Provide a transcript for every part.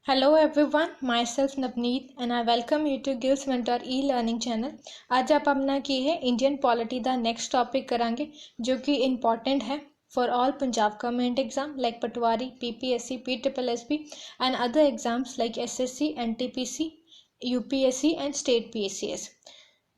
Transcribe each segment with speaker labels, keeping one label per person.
Speaker 1: Hello everyone, myself Navneet and I welcome you to Gills Mentor e-learning channel। आज आप अपना की है इंडियन पॉलिटी दा नेक्स्ट टॉपिक करांगे जो कि इम्पॉर्टेंट है for all Punjab government exam like Patwari, PPSC, PSSB and other exams like SSC, NTPC, UPSC and state PSCS।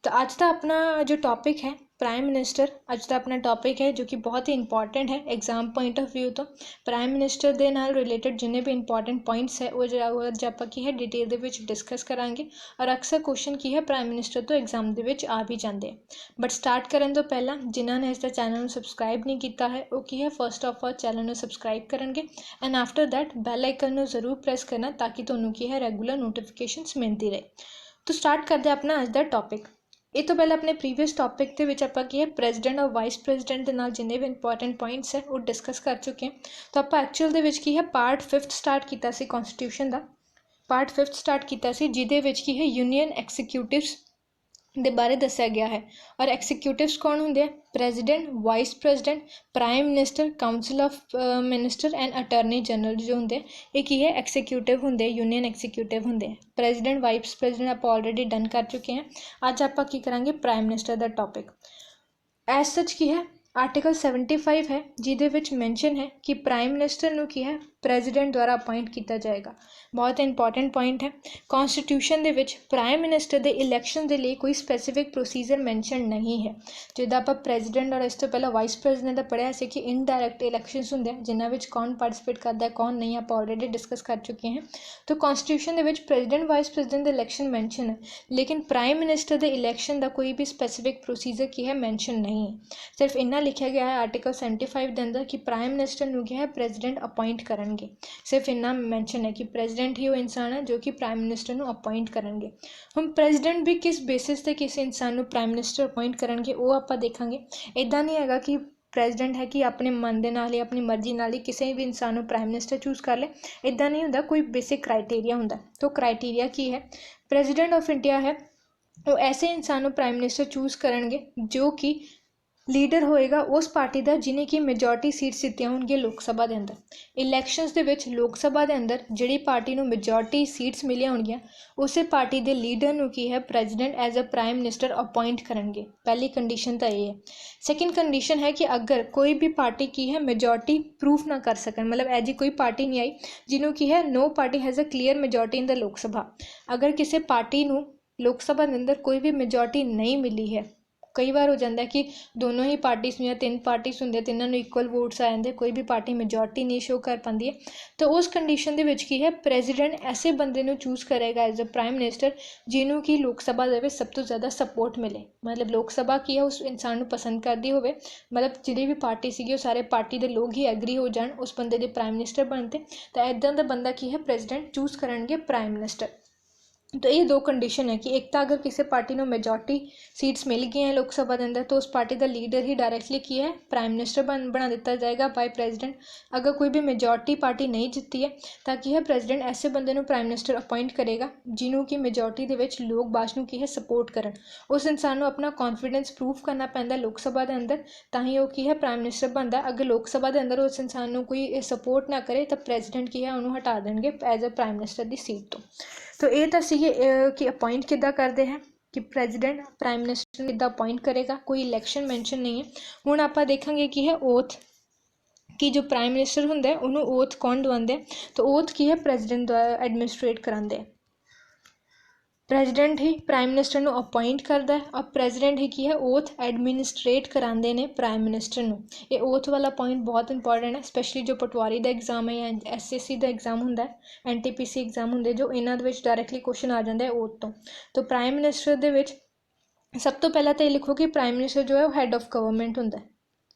Speaker 1: तो आज का अपना जो टॉपिक है प्राइम मिनिस्टर, ਅੱਜ ਦਾ अपना टॉपिक है जो कि बहुत ही इंपॉर्टेंट है एग्जाम पॉइंट ऑफ व्यू। तो प्राइम मिनिस्टर ਦੇ ਨਾਲ ਰਿਲੇਟਡ ਜਿੰਨੇ ਵੀ ਇੰਪੋਰਟੈਂਟ ਪੁਆਇੰਟਸ ਹੈ ਉਹ ਜਿਹੜਾ ਅੱਜ ਆਪਾਂ ਕੀ ਹੈ ਡਿਟੇਲ ਦੇ ਵਿੱਚ ਡਿਸਕਸ ਕਰਾਂਗੇ ਔਰ ਅਕਸਰ ਕੁਐਸਚਨ ਕੀ ਹੈ ਪ੍ਰਾਈਮ ਮਿਨਿਸਟਰ ਤੋਂ ਐਗਜ਼ਾਮ ਦੇ ਵਿੱਚ ਆ ਵੀ ਜਾਂਦੇ ਆ। ਬਟ ਸਟਾਰਟ ਕਰਨ ਤੋਂ ਪਹਿਲਾਂ ਜਿਨ੍ਹਾਂ ਨੇ ਇਸ ਦਾ ਚੈਨਲ ਨੂੰ ਸਬਸਕ੍ਰਾਈਬ ਨਹੀਂ ਕੀਤਾ ਹੈ ਉਹ ਕੀ ਹੈ ਫਸਟ ਆਫ ਆਲ ਚੈਨਲ ਨੂੰ ਸਬਸਕ੍ਰਾਈਬ ਕਰਨਗੇ and after that bell icon ਨੂੰ ਜ਼ਰੂਰ ਪ੍ਰੈਸ ਕਰਨਾ ਤਾਂ ਕਿ ਤੁਹਾਨੂੰ ਕੀ ਹੈ ਰੈਗੂਲਰ ਨੋਟੀਫਿਕੇਸ਼ਨਸ ਮਿਲਦੀ ਰਹੇ। तो स्टार्ट करते हैं अपना अज का टॉपिक। ਇਹ ਤੋਂ ਪਹਿਲਾਂ ਆਪਣੇ ਪ੍ਰੀਵੀਅਸ ਟੌਪਿਕ ਦੇ ਵਿੱਚ ਆਪਾਂ ਕੀ ਹੈ ਪ੍ਰੈਜ਼ੀਡੈਂਟ ਔਰ ਵਾਈਸ ਪ੍ਰੈਜ਼ੀਡੈਂਟ ਦੇ ਨਾਲ ਜਿੰਨੇ ਵੀ ਇੰਪੋਰਟੈਂਟ ਪੁਆਇੰਟਸ ਹੈ ਉਹ ਡਿਸਕਸ ਕਰ ਚੁੱਕੇ ਹਾਂ। ਤਾਂ ਆਪਾਂ ਐਕਚੁਅਲ ਦੇ ਵਿੱਚ ਕੀ ਹੈ ਪਾਰਟ 5th ਸਟਾਰਟ ਕੀਤਾ ਸੀ ਕਨਸਟੀਟਿਊਸ਼ਨ ਦਾ। ਪਾਰਟ 5th ਸਟਾਰਟ ਕੀਤਾ ਸੀ ਜਿਹਦੇ ਵਿੱਚ ਕੀ ਹੈ ਯੂਨੀਅਨ ਐਕਸੀਕਿਊਟਿਵਸ ਦੇ ਬਾਰੇ ਦੱਸਿਆ ਗਿਆ ਹੈ ਔਰ ਐਕਸੀਕਿਊਟਿਵਸ ਕੌਣ ਹੁੰਦੇ ਆ president, vice president, prime minister, council of minister and attorney general ਜੋ ਹੁੰਦੇ ਇਹ ਕੀ ਹੈ ਐਕਸੀਕਿਊਟਿਵ ਹੁੰਦੇ ਯੂਨੀਅਨ ਐਕਸੀਕਿਊਟਿਵ ਹੁੰਦੇ ਆ। ਪ੍ਰੈਜ਼ੀਡੈਂਟ, ਵਾਈਸ ਪ੍ਰੈਜ਼ੀਡੈਂਟ ਆਪਾਂ ਆਲਰੇਡੀ ਡਨ ਕਰ ਚੁੱਕੇ ਹਾਂ। ਅੱਜ ਆਪਾਂ ਕੀ ਕਰਾਂਗੇ ਪ੍ਰਾਈਮ ਮਿਨਿਸਟਰ ਦਾ ਟੌਪਿਕ। ਐਜ਼ ਸੱਚ ਕੀ ਹੈ ਆਰਟੀਕਲ 75 ਹੈ ਜਿਹਦੇ ਵਿੱਚ ਮੈਂਸ਼ਨ ਹੈ ਕਿ ਪ੍ਰਾਈਮ ਮਿਨਿਸਟਰ ਨੂੰ ਕੀ ਹੈ ਪ੍ਰੈਜ਼ੀਡੈਂਟ ਦੁਆਰਾ ਅਪਾਇੰਟ ਕੀਤਾ ਜਾਏਗਾ। ਬਹੁਤ ਇੰਪੋਰਟੈਂਟ ਪੁਆਇੰਟ ਹੈ। ਕੌਨਸਟੀਟਿਊਸ਼ਨ ਦੇ ਵਿੱਚ ਪ੍ਰਾਈਮ ਮਿਨਿਸਟਰ ਦੇ ਇਲੈਕਸ਼ਨ ਦੇ ਲਈ ਕੋਈ ਸਪੈਸੀਫਿਕ ਪ੍ਰੋਸੀਜਰ ਮੈਂਸ਼ਨ ਨਹੀਂ ਹੈ। ਜਿੱਦਾਂ ਆਪਾਂ ਪ੍ਰੈਜ਼ੀਡੈਂਟ ਔਰ ਇਸ ਤੋਂ ਪਹਿਲਾਂ ਵਾਈਸ ਪ੍ਰੈਜ਼ੀਡੈਂਟ ਦਾ ਪੜ੍ਹਿਆ ਸੀ ਕਿ ਇਨਡਾਇਰੈਕਟ ਇਲੈਕਸ਼ਨਸ ਹੁੰਦੇ ਆ ਜਿਨ੍ਹਾਂ ਵਿੱਚ ਕੌਣ ਪਾਰਟੀਸਪੇਟ ਕਰਦਾ ਕੌਣ ਨਹੀਂ ਆਪਾਂ ਆਲਰੇਡੀ ਡਿਸਕਸ ਕਰ ਚੁੱਕੇ ਹਾਂ। ਤਾਂ ਕੌਨਸਟੀਟਿਊਸ਼ਨ ਦੇ ਵਿੱਚ ਪ੍ਰੈਜ਼ੀਡੈਂਟ, ਵਾਈਸ ਪ੍ਰੈਜ਼ੀਡੈਂਟ ਦਾ ਇਲੈਕਸ਼ਨ ਮੈਂਸ਼ਨ ਹੈ ਲੇਕਿਨ ਪ੍ਰਾਈਮ ਮਿਨਿਸਟਰ ਦੇ ਇਲੈਕਸ਼ਨ ਦਾ ਕੋਈ ਵੀ ਸਪੈਸੀਫਿਕ ਪ੍ਰੋਸੀਜਰ ਕੀ ਹੈ ਮੈਂਸ਼ਨ ਨਹੀਂ ਹੈ। ਸਿਰਫ ਇੰਨਾ ਲਿਖਿਆ ਗਿਆ ਹੈ ਆਰਟੀਕਲ 75 ਦੇ ਅੰਦਰ ਕਿ ਪ੍ਰਾਈਮ ਮਿਨਿਸਟਰ ਨੂੰ ਕੀ ਹੈ ਪ੍ਰੈਜ਼ੀਡੈਂਟ ਅਪਾਇੰਟ ਕਰਨਗੇ। ਸਿਰਫ ਇੰਨਾ ਮੈਂਸ਼ਨ ਹੈ ਕਿ ਪ੍ਰੈਜ਼ੀਡੈਂਟ ਹੀ ਉਹ ਇਨਸਾਨ ਹੈ ਜੋ ਕਿ ਪ੍ਰਾਈਮ ਮਿਨਿਸਟਰ ਨੂੰ ਅਪਾਇੰਟ ਕਰਨਗੇ। ਹੁਣ ਪ੍ਰੈਜ਼ੀਡੈਂਟ ਵੀ ਕਿਸ ਬੇਸਿਸ 'ਤੇ ਕਿਸੇ ਇਨਸਾਨ ਨੂੰ ਪ੍ਰਾਈਮ ਮਿਨਿਸਟਰ ਅਪਾਇੰਟ ਕਰਨਗੇ ਉਹ ਆਪਾਂ ਦੇਖਾਂਗੇ। ਇੱਦਾਂ ਨਹੀਂ ਹੈਗਾ ਕਿ ਪ੍ਰੈਜ਼ੀਡੈਂਟ ਹੈ ਕਿ ਆਪਣੇ ਮਨ ਦੇ ਨਾਲ ਹੀ ਆਪਣੀ ਮਰਜ਼ੀ ਨਾਲ ਹੀ ਕਿਸੇ ਵੀ ਇਨਸਾਨ ਨੂੰ ਪ੍ਰਾਈਮ ਮਿਨਿਸਟਰ ਚੂਜ਼ ਕਰ ਲੇ। ਇੱਦਾਂ ਨਹੀਂ ਹੁੰਦਾ, ਕੋਈ ਬੇਸਿਕ ਕ੍ਰਾਈਟੇਰੀਆ ਹੁੰਦਾ। ਤਾਂ ਕ੍ਰਾਈਟੇਰੀਆ ਕੀ ਹੈ ਪ੍ਰੈਜ਼ੀਡੈਂਟ ਆਫ ਇੰਡੀਆ ਹੈ ਉਹ ਐਸੇ ਇਨਸਾਨ ਨੂੰ ਪ੍ਰਾਈਮ ਮਿਨਿਸਟਰ ਚੂਜ਼ ਕਰਨਗੇ ਜੋ ਕਿ ਲੀਡਰ ਹੋਏਗਾ ਉਸ ਪਾਰਟੀ ਦਾ ਜਿਹਨੇ ਕਿ ਮੈਜੋਰਟੀ ਸੀਟਸ ਜਿੱਤੀਆਂ ਹੋਣਗੀਆਂ ਲੋਕ ਸਭਾ ਦੇ ਅੰਦਰ। ਇਲੈਕਸ਼ਨਸ ਦੇ ਵਿੱਚ ਲੋਕ ਸਭਾ ਦੇ ਅੰਦਰ ਜਿਹੜੀ ਪਾਰਟੀ ਨੂੰ ਮੈਜੋਰਟੀ ਸੀਟਸ ਮਿਲੀਆਂ ਹੋਣਗੀਆਂ ਉਸੇ ਪਾਰਟੀ ਦੇ ਲੀਡਰ ਨੂੰ ਕੀ ਹੈ president as a prime minister appoint ਕਰਨਗੇ। ਪਹਿਲੀ ਕੰਡੀਸ਼ਨ ਤਾਂ ਇਹ ਹੈ। ਸੈਕਿੰਡ ਕੰਡੀਸ਼ਨ ਹੈ ਕਿ ਅਗਰ ਕੋਈ ਵੀ ਪਾਰਟੀ ਕੀ ਹੈ ਮੈਜੋਰਟੀ ਪ੍ਰੂਫ ਨਾ ਕਰ ਸਕਣ, ਮਤਲਬ ਐਜੀ ਕੋਈ ਪਾਰਟੀ ਨਹੀਂ ਆਈ ਜਿਹਨੂੰ ਕੀ ਹੈ no party has a clear majority in the Lok Sabha. ਅਗਰ ਕਿਸੇ ਪਾਰਟੀ ਨੂੰ ਲੋਕ ਸਭਾ ਦੇ ਅੰਦਰ ਕੋਈ ਵੀ ਮੈਜੋਰਟੀ ਨਹੀਂ ਮਿਲੀ ਹੈ, ਕਈ ਵਾਰ ਹੋ ਜਾਂਦਾ ਕਿ ਦੋਨੋਂ ਹੀ ਪਾਰਟੀਜ਼ ਨੂੰ ਜਾਂ 3 ਪਾਰਟੀਜ਼ ਹੁੰਦੇ ਤਿੰਨਾਂ ਨੂੰ ਇਕੁਅਲ ਵੋਟਸ ਆ ਜਾਂਦੇ, ਕੋਈ ਵੀ ਪਾਰਟੀ ਮੈਜੋਰਟੀ ਨਹੀਂ ਸ਼ੋ ਕਰ ਪਾਉਂਦੀ ਹੈ ਤਾਂ ਉਸ ਕੰਡੀਸ਼ਨ ਦੇ ਵਿੱਚ ਕੀ ਹੈ ਪ੍ਰੈਜ਼ੀਡੈਂਟ ਐਸੇ ਬੰਦੇ ਨੂੰ ਚੂਜ਼ ਕਰੇਗਾ ਐਜ਼ ਅ ਪ੍ਰਾਈਮ ਮਿਨਿਸਟਰ ਜਿਹਨੂੰ ਕਿ ਲੋਕ ਸਭਾ ਦੇ ਵਿੱਚ ਸਭ ਤੋਂ ਜ਼ਿਆਦਾ ਸਪੋਰਟ ਮਿਲੇ। ਮਤਲਬ ਲੋਕ ਸਭਾ ਕੀ ਹੈ ਉਸ ਇਨਸਾਨ ਨੂੰ ਪਸੰਦ ਕਰਦੀ ਹੋਵੇ, ਮਤਲਬ ਜਿਹੜੀ ਵੀ ਪਾਰਟੀ ਸੀਗੀ ਉਹ ਸਾਰੇ ਪਾਰਟੀ ਦੇ ਲੋਕ ਹੀ ਐਗਰੀ ਹੋ ਜਾਣ ਉਸ ਬੰਦੇ ਦੇ ਪ੍ਰਾਈਮ ਮਿਨਿਸਟਰ ਬਣਤੇ ਤਾਂ ਇੱਦਾਂ ਦਾ ਬੰਦਾ ਕੀ ਹੈ ਪ੍ਰੈਜ਼ੀਡੈਂਟ ਚੂਜ਼ ਕਰਨਗੇ ਪ੍ਰਾਈਮ ਮਿਨਿਸਟਰ। तो ये दो कंडीशन है कि एक तो अगर किसी पार्टी को मेजोरिटी सीट्स मिल गई हैं लोकसभा के अंदर तो उस पार्टी का लीडर ही डायरैक्टली की है प्राइम मिनिस्टर बना दिता जाएगा बाय प्रेजिडेंट। अगर कोई भी मेजोरिटी पार्टी नहीं जीती है तो की है प्रेजिडेंट ऐसे बंदे प्राइम मिनिस्टर अपॉइंट करेगा जिन्हों की मेजोरिटी के लोग बाश की है सपोर्ट करन। उस इंसान को अपना कॉन्फिडेंस प्रूव करना पैंदा लोक सभा के अंदर तो ही वो की है प्राइम मिनिस्टर बनता। अगर लोक सभा के अंदर उस इंसान को कोई सपोर्ट ना करे तो प्रेजिडेंट की है उन्होंने हटा देंगे एज अ प्राइम मिनिस्टर की सीट तो ये तो सी कि अपॉइंट किद्दां करते हैं कि प्रेजिडेंट प्राइम मिनिस्टर किद्दां अपॉइंट करेगा, कोई इलैक्शन मैंशन नहीं है। हुण आपां देखांगे कि है ओथ कि जो प्राइम मिनिस्टर हुंदा है उन्होंने ओथ कौन दवांदे तो ओथ की है प्रेजिडेंट द्वारा एडमिनिस्ट्रेट करांदे। प्रेजिडेंट ही प्राइम मिनिस्टर ਨੂੰ अपॉइंट करता है और प्रेजिडेंट ही की है ओथ एडमिनिस्ट्रेट करांदे ने प्राइम मिनिस्टर ਨੂੰ। ये ओथ वाला पॉइंट बहुत इंपॉर्टेंट है स्पैशली जो पटवारी का एग्जाम है या SSC का एग्जाम होंदा है NTPC एग्जाम होंदे जो इन्हां दे विच डायरैक्टली क्वेश्चन आ जाता है ओथ तो प्राइम मिनिस्टर दे विच सब तो पहला तो ये लिखो कि प्राइम मिनिस्टर जो है वो हैड ऑफ गवर्नमेंट होंदा है।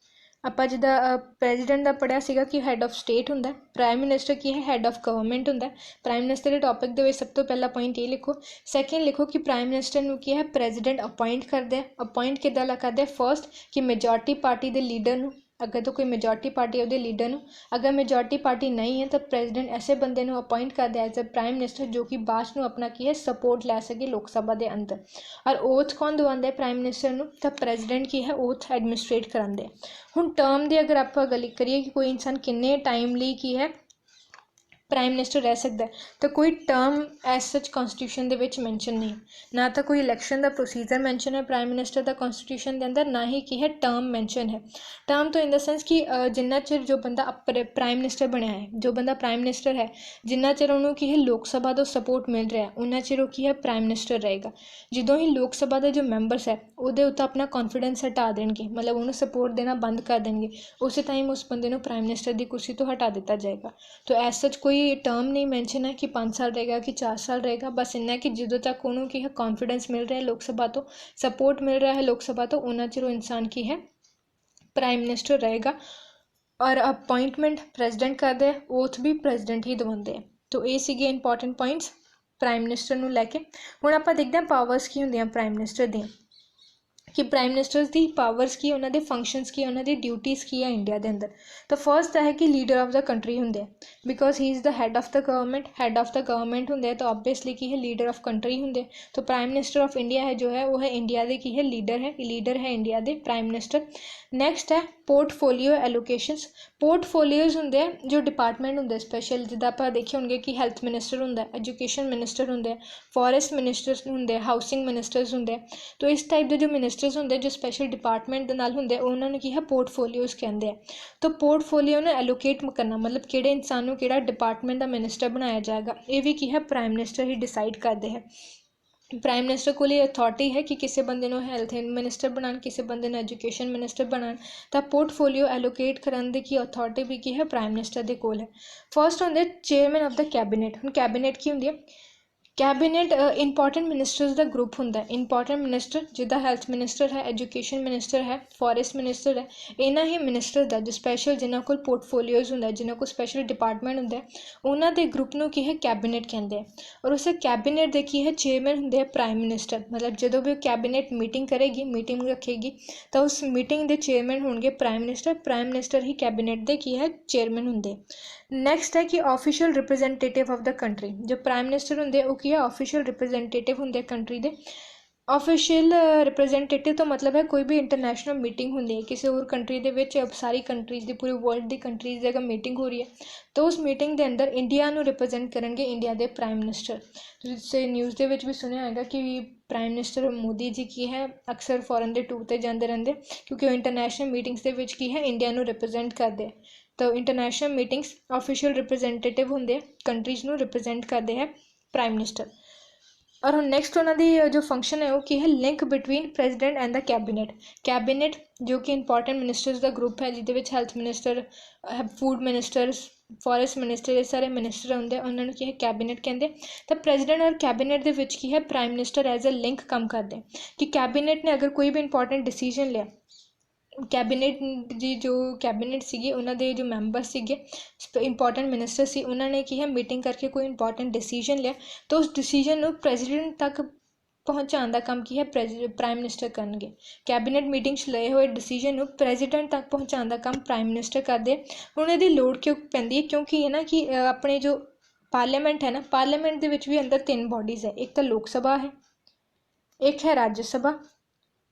Speaker 1: ਆਪਾਂ ਜਿੱਦਾਂ ਪ੍ਰੈਜ਼ੀਡੈਂਟ ਦਾ ਪੜ੍ਹਿਆ ਸੀਗਾ ਕਿ ਹੈਡ ਆਫ ਸਟੇਟ ਹੁੰਦਾ, ਪ੍ਰਾਈਮ ਮਿਨਿਸਟਰ ਕੀ ਹੈ ਹੈਡ ਆਫ ਗਵਰਨਮੈਂਟ ਹੁੰਦਾ। ਪ੍ਰਾਈਮ ਮਿਨਿਸਟਰ ਦੇ ਟੌਪਿਕ ਦੇ ਵਿੱਚ ਸਭ ਤੋਂ ਪਹਿਲਾ ਪੁਆਇੰਟ ਇਹ ਲਿਖੋ। ਸੈਕਿੰਡ ਲਿਖੋ ਕਿ ਪ੍ਰਾਈਮ ਮਿਨਿਸਟਰ ਨੂੰ ਕੀ ਹੈ ਪ੍ਰੈਜ਼ੀਡੈਂਟ ਅਪॉइंट करता है। अपॉइंट किद्दां ला करता है फर्स्ट कि मेजोरिटी पार्टी के लीडर ਨੂੰ अगर तो कोई मेजोरिटी पार्टी है वो लीडर ਨੂੰ, अगर मेजोरिटी पार्टी नहीं है तो प्रेजिडेंट ऐसे बंदे ਨੂੰ अपॉइंट करता है एज अ प्राइम मिनिस्टर जो कि बाद ਨੂੰ अपना की है सपोर्ट लै सके लोक सभा के अंदर। और ओथ कौन दवांदा है प्राइम मिनिस्टर ਨੂੰ तो प्रेजिडेंट की है ओथ एडमिनिस्ट्रेट करांदे। हुण टर्म की अगर आप गल करिए कि कोई इंसान किन्ने टाइम ਲਈ की है ਪ੍ਰਾਈਮ ਮਿਨਿਸਟਰ ਰਹਿ ਸਕਦਾ ਤਾਂ ਕੋਈ ਟਰਮ ਐਜ਼ ਸੱਚ ਕੌਨਸਟੀਟਿਊਸ਼ਨ ਦੇ ਵਿੱਚ ਮੈਂਸ਼ਨ ਨਹੀਂ, ਨਾ ਤਾਂ ਕੋਈ ਇਲੈਕਸ਼ਨ ਦਾ ਪ੍ਰੋਸੀਜਰ ਮੈਂਸ਼ਨ ਹੈ ਪ੍ਰਾਈਮ ਮਿਨਿਸਟਰ ਦਾ ਕੌਨਸਟੀਟਿਊਸ਼ਨ ਦੇ ਅੰਦਰ, ਨਾ ਹੀ ਕੀ ਹੈ ਟਰਮ ਮੈਂਸ਼ਨ ਹੈ। ਟਰਮ ਤੋਂ ਇਨ ਦਾ ਸੈਂਸ ਕਿ ਜਿੰਨਾ ਚਿਰ ਜੋ ਬੰਦਾ ਪ੍ਰਾਈਮ ਮਿਨਿਸਟਰ ਬਣਿਆ ਹੈ, ਜੋ ਬੰਦਾ ਪ੍ਰਾਈਮ ਮਿਨਿਸਟਰ ਹੈ, ਜਿੰਨਾ ਚਿਰ ਉਹਨੂੰ ਕੀ ਹੈ ਲੋਕ ਸਭਾ ਤੋਂ ਸਪੋਰਟ ਮਿਲ ਰਿਹਾ ਉਹਨਾਂ ਚਿਰ ਉਹ ਕੀ ਹੈ ਪ੍ਰਾਈਮ ਮਿਨਿਸਟਰ ਰਹੇਗਾ। ਜਦੋਂ ਹੀ ਲੋਕ ਸਭਾ ਦੇ ਜੋ ਮੈਂਬਰਸ ਹੈ ਉਹਦੇ ਉੱਤੇ ਆਪਣਾ ਕੌਨਫੀਡੈਂਸ ਹਟਾ ਦੇਣਗੇ, ਮਤਲਬ ਉਹਨੂੰ ਸਪੋਰਟ ਦੇਣਾ ਬੰਦ ਕਰ ਦੇਣਗੇ, ਉਸੇ ਟਾਈਮ ਉਸ ਬੰਦੇ ਨੂੰ ਪ੍ਰਾਈਮ ਮਿਨਿਸਟਰ ਦੀ ਕੁਰਸੀ ਤੋਂ ਹਟਾ ਦਿੱਤਾ ਜਾਏਗਾ। तो एज सच कोई टर्म नहीं मैंशन है कि 5 साल रहेगा कि 4 साल रहेगा, बस इन्ना कि जो तक उन्होंने की है कॉन्फिडेंस मिल रहा है लोक सभा तो, सपोर्ट मिल रहा है लोक सभा तो, उन्ना चिर इंसान की है प्राइम मिनिस्टर रहेगा। और अपॉइंटमेंट प्रेजिडेंट करते हैं, ओथ भी प्रेजिडेंट ही दवाते हैं। तो ये सीगे इंपॉर्टेंट पॉइंट्स प्राइम मिनिस्टर नूं लैके। हुण आपां देखते हैं पावर्स की होंदियां प्राइम मिनिस्टर दी, कि प्राइम मिनिस्टर्स की पावर्स की, उन्होंने फंक्शनस की, उन्होंने ड्यूटीज़ की है इंडिया के अंदर। तो फर्स्ट है कि लीडर ऑफ द कंट्री होंगे, because he is the had of the government, had of the government होंगे तो ऑब्वियसली की है लीडर ऑफ कंट्री होंगे। तो प्राइम मिनिस्टर ऑफ इंडिया है जो है वो है इंडिया के की है लीडर है इंडिया के प्राइम मिनिस्टर। नैक्सट है पोर्टफोलियो एलोकेशंस। पोर्टफोलियोज होंगे जो डिपार्टमेंट होंगे स्पैशल, जिदा आप देखे होंगे कि हैल्थ मिनिस्टर होंगे, एजुकेशन मिनिस्टर होंगे, फॉरेस्ट मिनिस्टर्स होंगे, हाउसिंग मिनिस्टर्स होंगे। तो इस टाइप के जो मिनिस्टर्स होंगे जो स्पैशल डिपार्टमेंट के नाल होंगे उन्होंने की है पोर्टफोलियोज कहते हैं। तो पोर्टफोलियो ने एलोकेट करना मतलब किहड़े इंसान को किहड़ा डिपार्टमेंट का मिनिस्टर बनाया जाएगा, ये भी की है प्राइम मिनिस्टर ही डिसाइड करते हैं। प्राइम मिनिस्टर को अथॉरिटी है कि किसी बंदे नूं हैल्थ मिनिस्टर बनाण, किसी बंदे नूं एजुकेशन मिनिस्टर बनाण, तो पोर्टफोलियो एलोकेट करन दी की अथॉरिटी भी की है प्राइम मिनिस्टर दे कोल है। फर्स्ट होंदे चेयरमैन ऑफ द कैबिनेट। हुण कैबिनेट की होंदी है, कैबिनेट इंपॉर्टेंट मिनिस्टर्स का ग्रुप होंदा है। इंपॉर्टेंट मिनिस्टर जिदा हेल्थ मिनिस्टर है, एजुकेशन मिनिस्टर है, फॉरेस्ट मिनिस्टर है, इन्हां ही मिनिस्टर का जो स्पैशल जिन्हां कोल पोर्टफोलियोज होंदा है, जिन्हां कोल स्पैशल डिपार्टमेंट होंदा है, उन्हां दे ग्रुप नूं की है कैबिनेट कहंदे हैं। और उस कैबिनेट दे की है चेयरमैन होंदे हैं प्राइम मिनिस्टर। मतलब जदों भी कैबिनेट मीटिंग करेगी, मीटिंग रखेगी, तो उस मीटिंग के चेयरमैन होंगे प्राइम मिनिस्टर ही कैबिनेट दे की है चेयरमैन होंदे। नैक्सट है कि official representative of the country. जो प्राइम मिनिस्टर होंगे वो की है ऑफिशियल रिप्रजेंटेटिव होंगे कंट्री के। ऑफिशियल रिप्रजेंटेटिव तो मतलब है कोई भी इंटरनेशनल मीटिंग होंगी है किसी और कंट्री के विच, सारी कंट्रीज़ की पूरी वर्ल्ड की कंट्रीज़ अगर मीटिंग हो रही है तो उस मीटिंग के अंदर इंडिया को रिप्रजेंट करेंगे इंडिया के प्राइम मिनिस्टर। जिससे न्यूज़ के भी सुनिया होगा कि प्राइम मिनिस्टर मोदी जी की है अक्सर फॉरन के टूर पर जाते रहते क्योंकि वो इंटरनेशनल मीटिंग्स के विच की है इंडिया को रिप्रजेंट करते हैं। तो इंटरनेशनल मीटिंग्स ऑफिशियल रिप्रजेंटेटिव होंगे कंट्रीज़ को रिप्रजेंट करते हैं प्राइम मिनिस्टर। और हम नैक्सट उन्होंने जो फंक्शन है वो की है link between president and the cabinet. Cabinet जो कि इंपॉर्टेंट मिनिस्टर्स का ग्रुप है जिसके health minister, food minister, forest minister, ये सारे मिनिस्टर होंगे उन्होंने की है कैबिनेट कहते। तो प्रेजिडेंट और कैबिनेट के विच की है prime minister as a link काम करते हैं कि कैबिनेट ने अगर कोई भी इंपॉर्टेंट डिसीजन लिया, कैबिनेट जी जो कैबिनेट सीगे उन्होंने जो मैंबर सीगे इंपॉर्टेंट मिनिस्टर सी उन्होंने की है मीटिंग करके कोई इंपॉर्टेंट डिसीजन लिया तो उस डिसीजन को प्रेजिडेंट तक पहुँचाने का काम की है प्राइम मिनिस्टर करेंगे। कैबिनेट मीटिंग लए हुए डिसीजन को प्रेजिडेंट तक पहुँचाने का काम प्राइम मिनिस्टर करते हैं। हुण इहदी लोड़ क्यों पैंदी है, क्योंकि है ना कि अपने जो पार्लीमेंट है ना, पार्लीमेंट दे विच भी अंदर 3 बॉडीज़ है, एक तो लोक सभा है, एक है राज्य सभा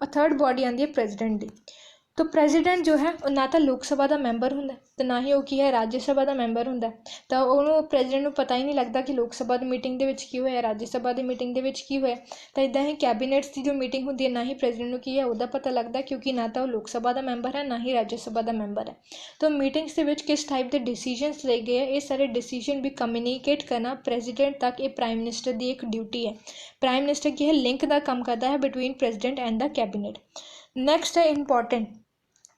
Speaker 1: और थर्ड बॉडी आती है प्रेजिडेंट की। तो प्रेजिडेंट जो है ना तो लोक सभा का मैंबर होंगे तो ना ही वो की है राज्य सभा का मैंबर होंगे। तो उन्होंने प्रेजिडेंट को पता ही नहीं लगता कि लोक सभा की मीटिंग के होया, राज्य सभा की मीटिंग के होया। तो इदा ही कैबिनेट्स की जो मीटिंग होती है ना ही प्रेजिडेंट को की है वह पता लगता क्योंकि ना तो लोक सभा का मैंबर है ना ही राज्य सभा का मैंबर है। तो मीटिंग्स के किस टाइप के डिसीजनस ले गए ये सारे डिसीजन भी कम्यूनीकेट करना प्रेजिडेंट तक ये प्राइम मिनिस्टर की एक ड्यूटी है। प्राइम मिनिस्टर की है लिंक का काम करता है between president and the cabinet. Next है इंपॉर्टेंट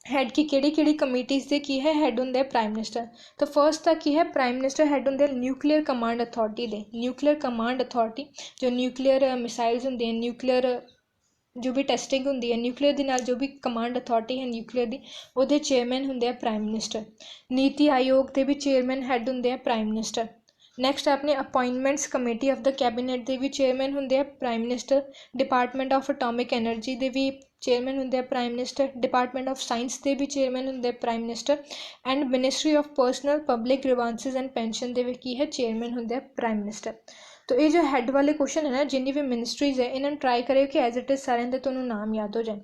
Speaker 1: हैड की केड़ी कमिटीज़ दे की है हैड होंगे प्राइम मिनिस्टर। तो फर्स्ट तक की है प्राइम मिनिस्टर हैड होंगे न्यूक्लियर कमांड अथॉरिटी दे। न्यूक्लियर कमांड अथॉरिटी जो न्यूक्लियर मिसाइल्स होंगे हैं, न्यूक्लियर जो भी टेस्टिंग होंगी है न्यूक्लियर के नाल जो भी कमांड अथॉरिटी है न्यूक्लियर की वो चेयरमैन होंगे प्राइम मिनिस्टर। नीति आयोग के भी चेयरमैन हैड होंगे प्राइम मिनिस्टर। नैक्सट अपने appointments committee of the cabinet के भी चेयरमैन होंगे prime minister. Department of atomic energy के भी चेयरमैन होंगे prime minister. Department of science के भी चेयरमैन होंगे prime minister. And ministry of personnel public grievances and pension के भी की है चेयरमैन होंगे प्राइम मिनिस्टर। तो ये जो हैड वाले क्वेश्चन है ना जिन्नी भी मिनिस्ट्रीज़ है इन्होंने ट्राई करें कि एज इट इज़ सारे के नाम याद हो जाए।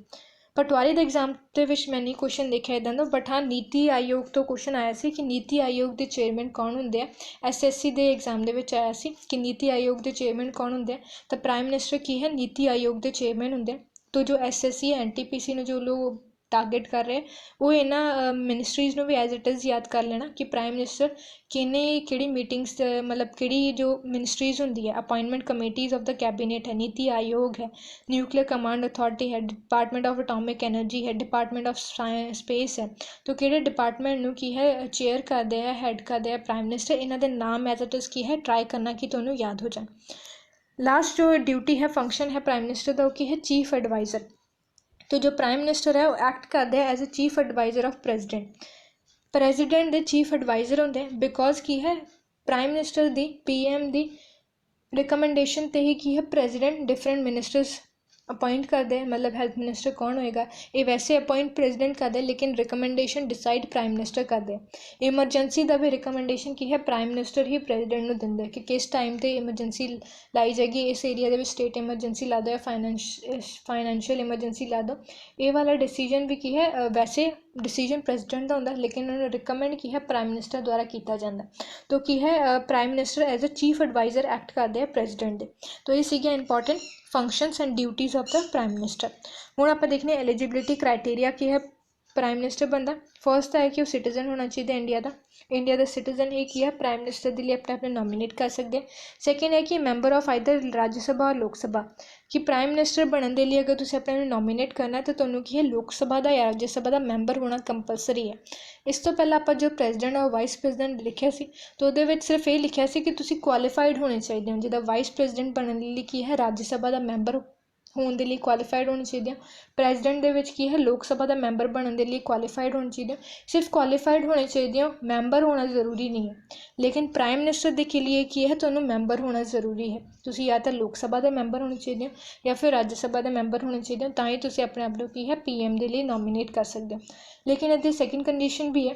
Speaker 1: पटवारी ਦੇ एग्जाम ਦੇ ਵਿੱਚ ਮੈਂ ਨਹੀਂ क्वेश्चन देखा इदां ਦਾ, बट हाँ नीति आयोग तो क्वेश्चन आया ਸੀ कि नीति आयोग ਦੇ चेयरमैन कौन ਹੁੰਦੇ ਆ। SSC ਦੇ एग्जाम ਦੇ ਵਿੱਚ आया ਸੀ कि नीति आयोग ਦੇ चेयरमैन कौन ਹੁੰਦੇ ਆ, ਤਾਂ प्राइम मिनिस्टर की है नीति आयोग ਦੇ चेयरमैन ਹੁੰਦੇ ਆ। तो जो SSC NTPC ਨੂੰ जो लोग टारगेट कर रहे वो इन्होंने मिनिस्ट्रीज़ भी एज इट इज़ याद कर लेना कि प्राइम मिनिस्टर किहड़ी मीटिंग्स मतलब किहड़ी जो मिनिस्ट्रीज़ होंदी है, appointment committees of the cabinet है, नीति आयोग है, न्यूक्लियर कमांड अथॉरिटी है, डिपार्टमेंट ऑफ एटॉमिक एनर्जी है, डिपार्टमेंट ऑफ स्पेस है। तो किहड़े डिपार्टमेंट नूं की है चेयर करते हैं, हैड करते हैं प्राइम मिनिस्टर। इन्हां दे नाम एज इट इज़ की है ट्राई करना कि तुहानूं याद हो जाए। लास्ट जो ड्यूटी है फंक्शन है प्राइम मिनिस्टर का, वो की है चीफ एडवाइज़र। तो जो प्राइम मिनिस्टर है वो एक्ट करते हैं as a chief adviser of president दे चीफ एडवाइज़र होंगे, बिकॉज की है प्राइम मिनिस्टर दी PM दी रिकमेंडेशन ते ही की है प्रेजिडेंट डिफरेंट मिनिस्टर्स अपॉइंट करते हैं। मतलब हेल्थ मिनिस्टर कौन होएगा ये वैसे अपॉइंट प्रेजिडेंट करते हैं, लेकिन रिकमेंडेशन डिसाइड प्राइम मिनिस्टर करते हैं। इमरजेंसी का भी रिकमेंडेशन की है प्राइम मिनिस्टर ही प्रेजिडेंट नूं दिंदा है कि किस टाइम ते इमरजेंसी लाई जाएगी, इस एरिया दे विच स्टेट इमरजेंसी ला दो या फाइनैंशियल इमरजेंसी ला दो। ये वाला डिसीजन भी की है वैसे डिसीजन प्रेजिडेंट का होंदा, लेकिन उन्होंने रिकमेंड की है प्राइम मिनिस्टर द्वारा किया जाता। तो की है prime minister as a chief adviser act करते हैं प्रेजिडेंट दे। तो ये सीगे important functions and duties of the prime minister. हुण आपां देखने एलिजिबिलिटी क्राइटेरिया की है प्राइम मिनिस्टर बनता। फर्स्ट है कि वो सिटीजन होना चाहिए इंडिया का सिटीजन ही की है प्राइम मिनिस्टर के लिए अपने नॉमिनेट कर सकते हैं। सैकेंड है कि मैंबर ऑफ आइदर राज्यसभा और लोक सभा, कि प्राइम मिनिस्टर बनने के लिए अगर तुसीं अपने नॉमिनेट करना तो तुहानूं की है लोक सभा का या राज्यसभा का मैंबर होना कंपलसरी है। इस तो पहले आप जो प्रेजिडेंट और वाइस प्रेजिडेंट लिखिया सी तो वो सिर्फ ये लिखिया सी कि तुसीं क्वालीफाइड होने चाहिए हो। जिदा वाइस प्रेजिडेंट बनने के लिए की है राज्यसभा का मैंबर होने के लिए क्वालीफाइड होने चाहिए। प्रेजिडेंट दे विच की है लोक सभा का मैंबर बनने के लिए क्वालीफाइड होने चाहिए। सिर्फ क्वालीफाइड होने चाहिए, मैंबर होना ज़रूरी नहीं है। लेकिन प्राइम मिनिस्टर के लिए की है तो मैंबर होना ज़रूरी है। तुसीं या तो लोक सभा का मैंबर होने चाहिए या फिर राज्यसभा का मैंबर होने चाहिए, तो ही तुसीं अपने आप की है PM के लिए नॉमिनेट कर सकते हो। लेकिन इसकी सैकेंड कंडीशन भी है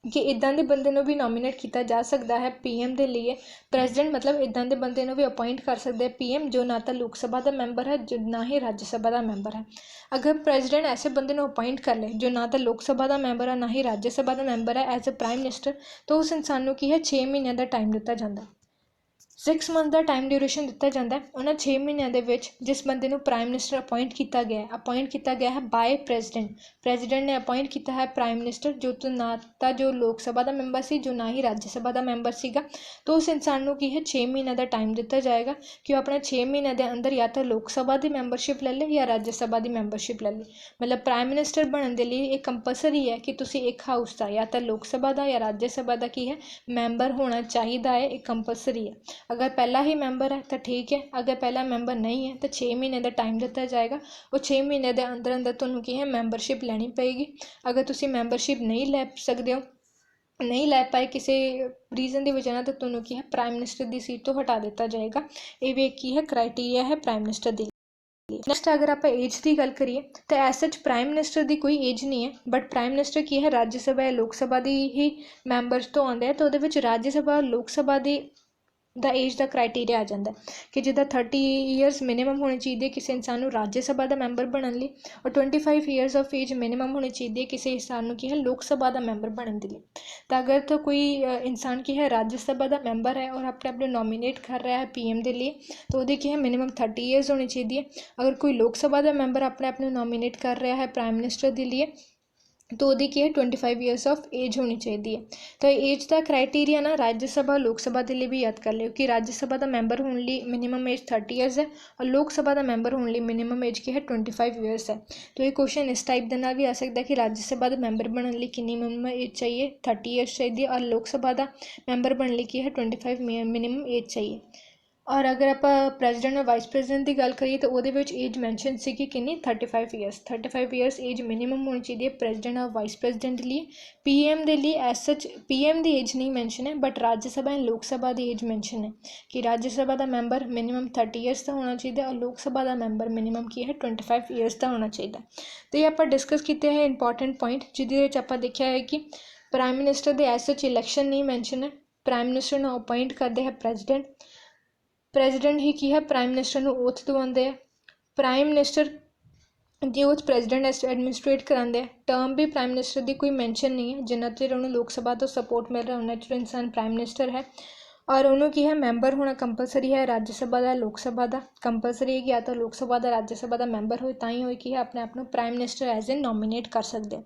Speaker 1: कि इदां दे बंदे नूं भी नॉमिनेट किया जा सकता है PM के लिए। प्रेजिडेंट मतलब इदां दे बंदे नूं भी अपॉइंट कर सकते हैं PM जो ना तो लोक सभा का मैंबर है जो ना ही राज्यसभा का मैंबर है। अगर प्रेजिडेंट ऐसे बंदे नूं अपॉइंट कर ले जो ना तो लोक सभा का मैंबर है ना ही राज्यसभा का मैंबर है एज ए प्राइम मिनिस्टर, तो उस इंसान नूं की है 6 महीनों का टाइम दिता जाता है। 6 मंथ का टाइम ड्यूरेशन दिता जाता है। उन्होंने 6 महीनों के विच जिस बंदे नूं प्राइम मिनिस्टर अपॉइंट किया गया है बाय प्रेजिडेंट ने अपॉइंट किया है प्राइम मिनिस्टर जो तो ना तो जो लोक सभा का मैंबर सी जो ना ही राज्यसभा का मैंबर सीगा। तो उस इंसान नूं की है 6 महीनों का टाइम दिता जाएगा कि वह अपने 6 महीनों के अंदर या तो लोक सभा की मैंबरशिप ले ले या राज्यसभा की मैंबरशिप ले ले। मतलब प्राइम मिनिस्टर बनने के लिए एक कंपलसरी है कि तुसीं एक हाउस का या तो लोक सभा का या राज्यसभा का की है मैंबर होना चाहिए है, एक कंपलसरी है। अगर पहला ही मैंबर है तो ठीक है, अगर पहला मैंबर नहीं है तो 6 महीने का टाइम दिता जाएगा। वो 6 महीने के अंदर अंदर तुहानूं की है मैंबरशिप लैनी पेगी। अगर तुसीं मैंबरशिप नहीं लै सकते हो, नहीं लै पाए किसी रीजन की वजह तो तुहानूं की है प्राइम मिनिस्टर की सीट तो हटा दिता जाएगा। ये भी एक की है क्राइटेरिया है प्राइम मिनिस्टर की। नैक्सट अगर आप एज की गल करिए तो एज सच प्राइम मिनिस्टर की कोई एज नहीं है, बट प्राइम मिनिस्टर की है राज्यसभा या लोक सभा की ही मैंबर्स तो आते हैं। तो वो राज्यसभा और लोक सभा की दा एज का क्राइटेरिया आ जाता है कि जिदा 30 ईयर्स मिनिमम होनी चाहिए किसी इंसान को राज्यसभा का मैंबर बनने लिए, और 25 ईयर्स ऑफ एज मिनिमम होनी चाहिए किसी इंसान की है लोक सभा का मैंबर बनने के लिए। तो अगर तो कोई इंसान की है राज्यसभा का मैंबर है और अपने नॉमिनेट कर रहा है PM के लिए तो वो की है मिनिमम 30 ईयर्स होनी चाहिए। अगर कोई लोक सभा का मैंबर अपने नॉमिनेट कर रहा है प्राइम मिनिस्टर के लिए तो वो की है 25 ईयर्स ऑफ एज होनी चाहिए। तो एज का क्राइटेरिया ना राज्यसभा लोकसभा के लिए भी याद कर लियो कि राज्यसभा का मैंबर होने लिए मिनिमम एज 30 ईयर्स है और लोकसभा का मैंबर होने लिए मिनिमम एज की है 25 ईयर्स है। तो ये क्वेश्चन इस टाइप के भी आ सकता है कि राज्यसभा का मैंबर बनने लिए कितनी मिनिमम एज चाहिए, 30 ईयर्स चाहिए, और लोकसभा का मैंबर बनने लिए की है 25 मिनिमम एज चाहिए। और अगर आप प्रेजिडेंट और वाइस प्रेजिडेंट की गल करिए तो वो एज मैंशन सी कि 35 ईयर्स 35 ईयर्स एज मिनिमम होनी चाहिए प्रेजिडेंट और वाइस प्रेजिडेंट के लिए। PM के लिए एज सच PM की एज नहीं मैंशन है, बट राज्यसभा एंड लोकसभा की एज मैंशन है कि राज्यसभा का मैंबर मिनिमम 30 ईयर्स का होना चाहिए और लोकसभा का मैंबर मिनिमम की है 25 ईयर्स का होना चाहिए। तो ये आप डिस्कस किए हैं इंपॉर्टेंट पॉइंट जिहदे आप देखा है कि प्राइम मिनिस्टर के एज सच इलैक्शन नहीं मैंशन है। प्राइम मिनिस्टर को अपॉइंट करते हैं प्रेजिडेंट ही की है प्राइम मिनिस्टर को ओथ दवाते हैं। प्राइम मिनिस्टर जो प्रेजिडेंट एडमिनिस्ट्रेट कराते हैं। टर्म भी प्राइम मिनिस्टर की कोई मैंशन नहीं है, जिन्ना चिर उन्होंने लोक सभा तो सपोर्ट मिल रहा है उन्ना चिर इंसान प्राइम मिनिस्टर है। और उन्होंने की है मैंबर होना कंपलसरी है, राज्य सभा का लोक सभा का कंपलसरी है कि या तो लोक सभा का राज्य सभा का मैंबर हो तां ही हो कि अपने आप को प्राइम मिनिस्टर एज ए नॉमीनेट कर सकते हैं।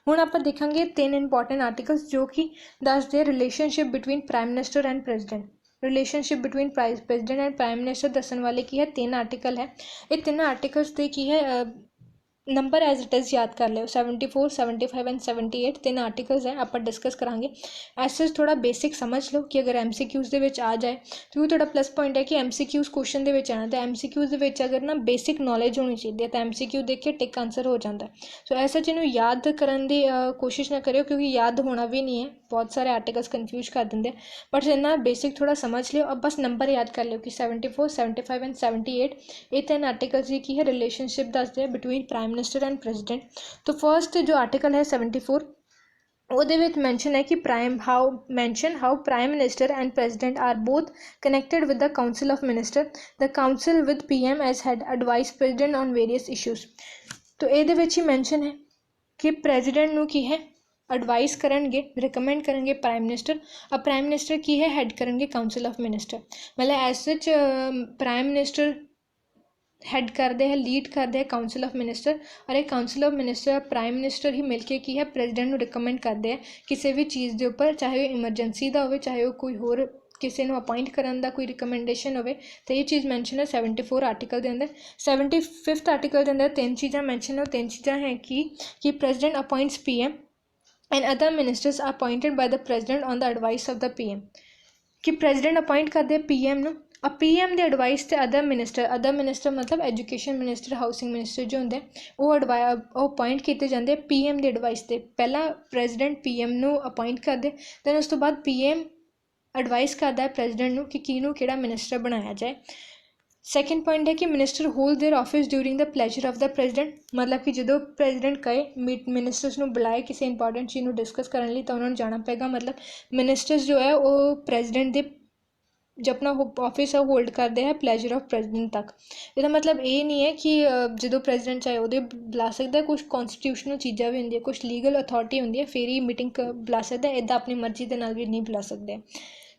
Speaker 1: हुण आप देखांगे 3 इंपॉर्टेंट आर्टिकल्स जो कि दसदे relationship between prime minister and president. Relationship between president and prime minister दसन वाले की है 3 आर्टिकल है। ये 3 आर्टिकल्स के की है नंबर एज इट इज़ याद कर लो 74, 75 एंड 78 3 आर्टिकल्स हैं आप डिस्कस करांगे। ऐसे थोड़ा बेसिक समझ लो कि अगर MCQs दे विच आ जाए तो थोड़ा प्लस पॉइंट है कि MCQs क्वेश्चन दे विच आना तो MCQs दे विच अगर ना बेसिक नॉलेज होनी चाहिए तो MCQ देख के टिक आंसर हो जाता है। सो ऐसा जिन्हों याद करने की कोशिश ना करो क्योंकि याद होना भी नहीं है, बहुत सारे आर्टिकल्स कन्फ्यूज कर देंगे। बट इन्ना बेसिक थोड़ा समझ लियो, अब बस नंबर याद कर लो कि 74, 75 एंड 78 ये 3 आर्टिकल्स की है रिलेशनशिप दसते हैं between prime minister and president. तो फर्स्ट जो आर्टिकल है 74 ਉਹਦੇ ਵਿੱਚ ਮੈਂਸ਼ਨ ਹੈ ਕਿ how prime minister and president are both connected with the council of minister the council with PM as head advise president on various issues. तो ਇਹਦੇ ਵਿੱਚ ਹੀ ਮੈਂਸ਼ਨ ਹੈ ਕਿ ਪ੍ਰੈਜ਼ੀਡੈਂਟ ਨੂੰ ਕੀ ਹੈ एडवाइस करेंगे रिकमेंड करेंगे प्राइम मिनिस्टर और प्राइम मिनिस्टर की है हैड करेंगे काउंसिल ऑफ मिनिस्टर। मतलब as such prime minister head करते हैं लीड करते हैं काउंसिल ऑफ मिनिस्टर और एक council of minister prime minister ही मिलके की है प्रेजिडेंट को रिकमेंड करते हैं किसी भी चीज़ के उपर, चाहे वो इमरजेंसी का हो चाहे वो कोई होर किसी को अपॉइंट करने का कोई रिकमेंडेशन हो। तो ये चीज़ मैंशन है 74 आर्टिकल के अंदर। 75 आर्टिकल के अंदर 3 चीज़ां मैंशन है। 3 चीज़ां हैं कि president appoints PM and other ministers are appointed by the president on the advice of the PM। कि प्रेजिडेंट अपॉइंट करते हैं PM ਨੂੰ और PM ਦੀ एडवाइस ਤੇ अदर मिनिस्टर मतलब एजुकेशन मिनिस्टर हाउसिंग मिनिस्टर जो होंगे वो अपॉइंट किए जाते हैं PM ਦੀ एडवाइस ਤੇ। पहला प्रेजिडेंट PM ਨੂੰ अपॉइंट करते दैन उस तो बाद PM एडवाइस करता है प्रेजिडेंट ਨੂੰ कि किनू किहड़ा मिनिस्टर बनाया जाए। सैकेंड पॉइंट है कि minister hold their office during the pleasure of the president. मतलब कि जो प्रेजिडेंट कहे मिनिस्टर्स को बुलाए किसी इंपॉर्टेंट चीज़ को डिस्कस करने लिए तो उन्होंने जाना पेगा। मतलब मिनिस्टर्स जो है वो प्रेजिडेंट के जो अपना ऑफिस है होल्ड करते हैं प्लेजर ऑफ प्रेजिडेंट तक। इसका मतलब ये नहीं है कि जो प्रेजिडेंट चाहे वो बुला सकता है, कुछ कॉन्स्टिट्यूशनल चीज़ा भी होंगी कुछ लीगल अथॉरिटी होंगी है फिर ही मीटिंग बुला सकता है, इदा अपनी मर्जी के नाल भी नहीं बुला सकते।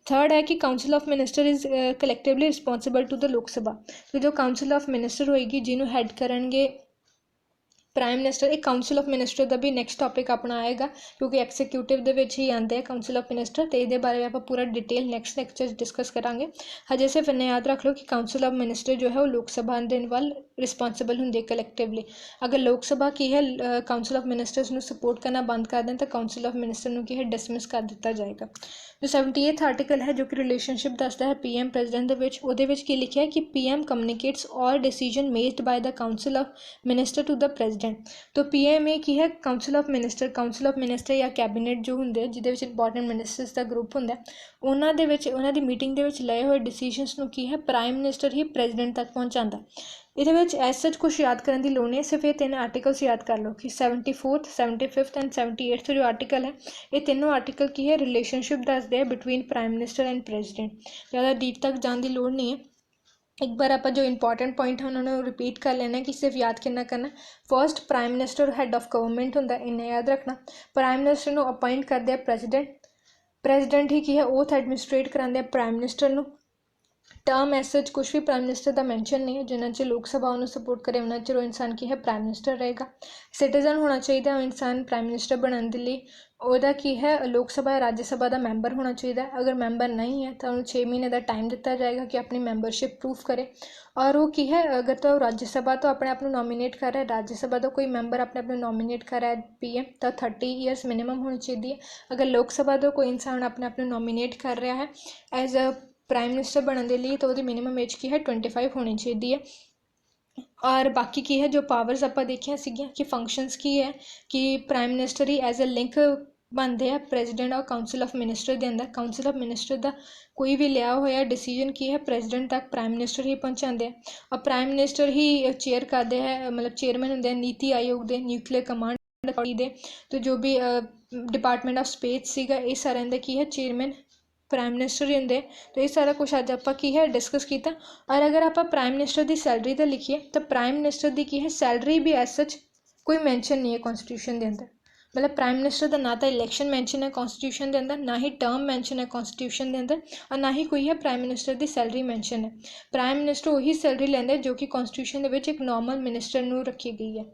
Speaker 1: थर्ड है कि council of minister is collectively responsible to the Lok Sabha. तो जो काउंसिल ऑफ मिनिस्टर होएगी जिन्होंने हैड करेंगे प्राइम मिनिस्टर। एक काउंसिल ऑफ मिनिस्टर का भी नैक्सट टॉपिक अपना आएगा क्योंकि एक्जीक्यूटिव के ही आते हैं काउंसिल ऑफ मिनिस्टर, तो ये बारे आप पूरा डिटेल नैक्सट लेक्चर डिस्कस करांगे। हजे सिर्फ इन्हें याद रख लो कि काउंसिल ऑफ मिनिस्टर जो है वो लोक सभा के वाल रिस्पॉन्सिबल होंगे कलैक्टिवली। अगर लोक सभा की है काउंसिल ऑफ मिनिस्टर्स को सपोर्ट करना बंद कर दें तो काउंसिल ऑफ मिनिस्टर की है डिसमिस कर दिता जाएगा। जो 78 आर्टिकल है जो कि रिलेशनशिप दसदा है PM प्रेजिडेंट के लिखा है कि PM communicates all decision made by the council of minister to the president. तो PM की है काउंसिल ऑफ मिनिस्टर या कैबिनेट जो होंगे जिहदे विच इंपॉर्टेंट मिनिस्टर्स का ग्रुप होंदा उन्हां दी मीटिंग दे विच लए हुए डिसीजनस नूं की है प्राइम मिनिस्टर ही प्रेजिडेंट तक पहुँचाता। ये एज सच कुछ याद करने की लोड़ नहीं, सिर्फ ये 3 आर्टिकल्स याद कर लो कि 74, 75 एंड 78 जो आर्टिकल है ये तीनों आर्टिकल की है रिलेशनशिप दसते हैं between prime minister and president. ज़्यादा डीप तक जाने की लोड़ नहीं है। एक बार आप जो इंपॉर्टेंट पॉइंट है उन्होंने रिपीट कर लेना कि सिर्फ याद कितना करना। First prime minister had of government होंगे, इन्हें याद रखना। प्राइम मिनिस्टर को अपॉइंट करते हैं प्रेजिडेंट ही की है ओथ एडमिनिस्ट्रेट कराते हैं प्राइम मिनिस्टर को। टर्म एज सच कुछ भी प्राइम मिनिस्टर का मैंशन नहीं है, जिन्ना चिर लोक सभा उन्होंने सपोर्ट करे उन्ना चिर इंसान की है प्राइम मिनिस्टर रहेगा। सिटीजन होना चाहिए इंसान प्राइम मिनिस्टर बनाने के लिए, ਉਹਦਾ की है लोक सभा या राज्य सभा का मैंबर होना चाहिए। अगर मैंबर नहीं है तो उन्हें 6 महीने का टाइम दिता जाएगा कि अपनी मैंबरशिप प्रूफ करे। और वो की है अगर तो राज्य सभा तो अपने आप को नॉमीनेट कर रहा है, राज्य सभा तो कोई मैंबर अपने आप को नॉमीनेट कर रहा है PM तो 30 ईयर्स मिनिमम होनी चाहिए। अगर लोक सभा तो कोई इंसान अपने आप को नॉमीनेट कर रहा है एज अ प्राइम मिनिस्टर बनने के लिए तो वो मिनिमम एज की है 25 होनी चाहिए है। और बाकी की है जो पावर्स आप देखिया सीगियां कि फंक्शंस की है कि प्राइम मिनिस्टर ही एज अ लिंक बनते हैं प्रेजिडेंट और काउंसिल ऑफ मिनिस्टर के अंदर। काउंसिल ऑफ मिनिस्टर का कोई भी लिया हुआ डिसीजन की है प्रेजिडेंट तक प्राइम मिनिस्टर ही पहुँचाते हैं और प्राइम मिनिस्टर ही चेयर करते हैं, मतलब चेयरमैन होंगे नीति आयोग के, न्यूक्लियर कमांड दे। तो जो भी डिपार्टमेंट ऑफ स्पेस सीगा ये सारे की है चेयरमैन प्राइम मिनिस्टर ही होंगे। तो ये सारा कुछ अज आप की है डिस्कस किया। और अगर आप प्राइम मिनिस्टर की सैलरी तो लिखिए तो प्राइम मिनिस्टर की की है सैलरी भी एज सच कोई मैंशन नहीं है कॉन्स्टिट्यूशन के अंदर। मतलब प्राइम मिनिस्टर का ना तो इलैक्शन मैंशन है कॉन्स्टिट्यूशन के अंदर, ना ही टर्म मैंशन है कॉन्स्टिट्यूशन के अंदर, और ना ही कोई है प्राइम मिनिस्टर की सैलरी मैंशन है। प्राइम मिनिस्टर वही सैलरी लेंदे जो कि कॉन्स्टिट्यूशन के एक नॉर्मल मिनिस्टर नूं रखी गई है।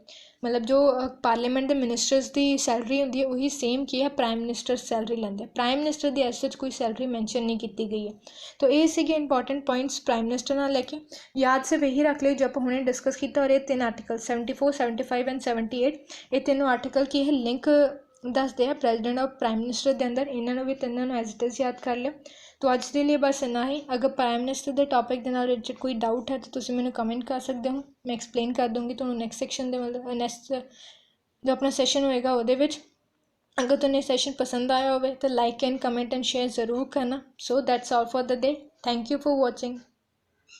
Speaker 1: मतलब जो पार्लीमेंट के मिनिस्टर्स की सैलरी होंगी है वही सेम की है प्राइम मिनिस्टर सैलरी लेंदे। प्राइम मिनिस्टर की एज सच कोई सैलरी मैंशन नहीं की गई है। तो ये सी इंपॉर्टेंट पॉइंट्स प्राइम मिनिस्टर नाल लैके याद सिर्फ यही रख लियो जो आप हुणे डिस्कस किया। और ये 3 आर्टिकल 74, 75 एंड 78 ये तीनों आर्टिकल की है लिंक दसते हैं प्रेजिडेंट और प्राइम मिनिस्टर के अंदर। इन्होंने भी तीनों एज इट इज़ याद कर लियो। तो अज के लिए बस इन्ना ही। अगर प्राइम मिनिस्टर के टॉपिक के नाल रिलेटेड कोई डाउट है तो तुम मैंने कमेंट कर सकते हो, मैं एक्सप्लेन कर दूँगी तो नैक्सट सैक्शन के मतलब नैक्सट जो अपना सैशन होएगा वो। अगर तुम्हें सैशन पसंद आया हो तो like and comment and share ज़रूर करना। So that's all for the day. Thank you for watching.